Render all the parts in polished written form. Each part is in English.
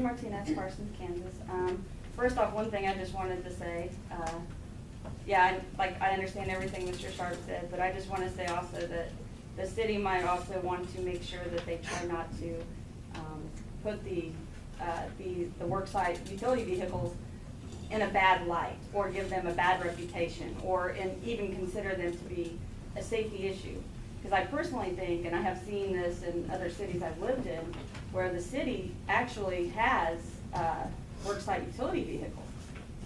Martinez, Parsons, Kansas. First off, one thing I just wanted to say, yeah, I understand everything Mr. Sharp said, but I just want to say also that the city might also want to make sure that they try not to put the worksite utility vehicles in a bad light or give them a bad reputation or even consider them to be a safety issue. Because I personally think, and I have seen this in other cities I've lived in, where the city actually has worksite utility vehicles.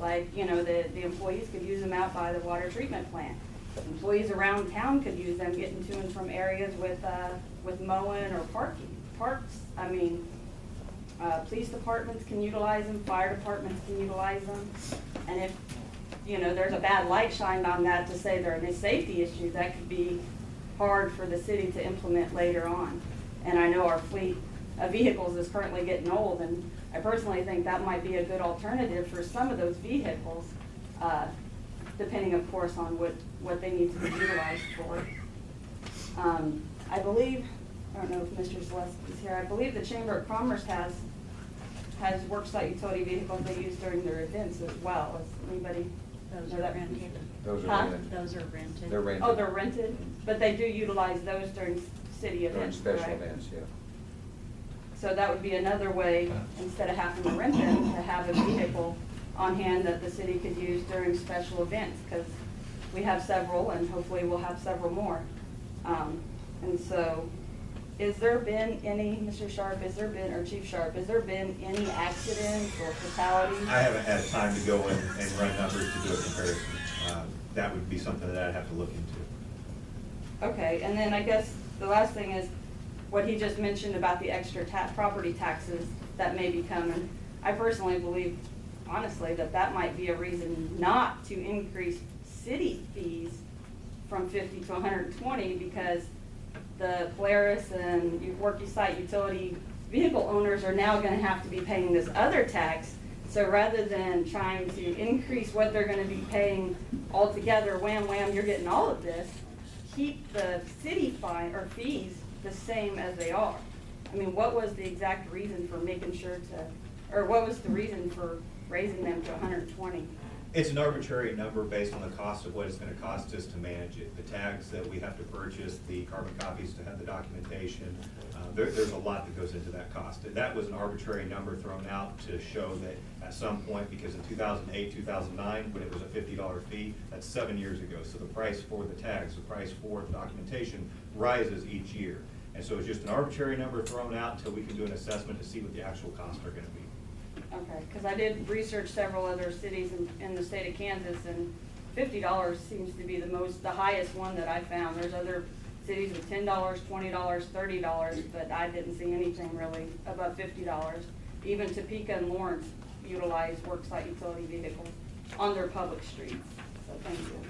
Like, you know, the employees could use them out by the water treatment plant. Employees around town could use them getting to and from areas with mowing or parks. I mean, police departments can utilize them, fire departments can utilize them. And if, you know, there's a bad light shined on that to say they're a safety issue, that could be hard for the city to implement later on. And I know our fleet of vehicles is currently getting old, and I personally think that might be a good alternative for some of those vehicles, depending, of course, on what they need to be utilized for. I believe, I don't know if Mr. Zaleski's here, I believe the Chamber of Commerce has worksite utility vehicles they use during their events as well. Is anybody know that? Rented. Those are rented. Those are rented. They're rented. Oh, they're rented, but they do utilize those during city events, During special correct? events, yeah. So that would be another way, instead of having to rent them, to have a vehicle on hand that the city could use during special events, because we have several, and hopefully we'll have several more. And so, is there been any, Mr. Sharp, or Chief Sharp, has there been any accidents or fatalities? I haven't had time to go in and run numbers to do a comparison. That would be something that I'd have to look into. Okay, and then I guess the last thing is what he just mentioned about the extra property taxes that may be coming. I personally believe, honestly, that might be a reason not to increase city fees from 50 to 120, because the Polaris and work site utility vehicle owners are now going to have to be paying this other tax. So rather than trying to increase what they're going to be paying altogether, wham, wham, you're getting all of this, keep the city fine or fees the same as they are. I mean, what was the exact reason for making sure to, or what was the reason for raising them to 120? It's an arbitrary number based on the cost of what it's going to cost us to manage it. The tags that we have to purchase, the carbon copies to have the documentation, there's a lot that goes into that cost. That was an arbitrary number thrown out to show that at some point, because in 2008, 2009, when it was a $50 fee, that's 7 years ago. So the price for the tags, the price for the documentation rises each year. And so it's just an arbitrary number thrown out until we can do an assessment to see what the actual costs are going to be. Okay, because I did research several other cities in the state of Kansas, and $50 seems to be the highest one that I found. There's other cities with $10, $20, $30, but I didn't see anything really above $50. Even Topeka and Lawrence utilize worksite utility vehicles on their public streets. So thank you.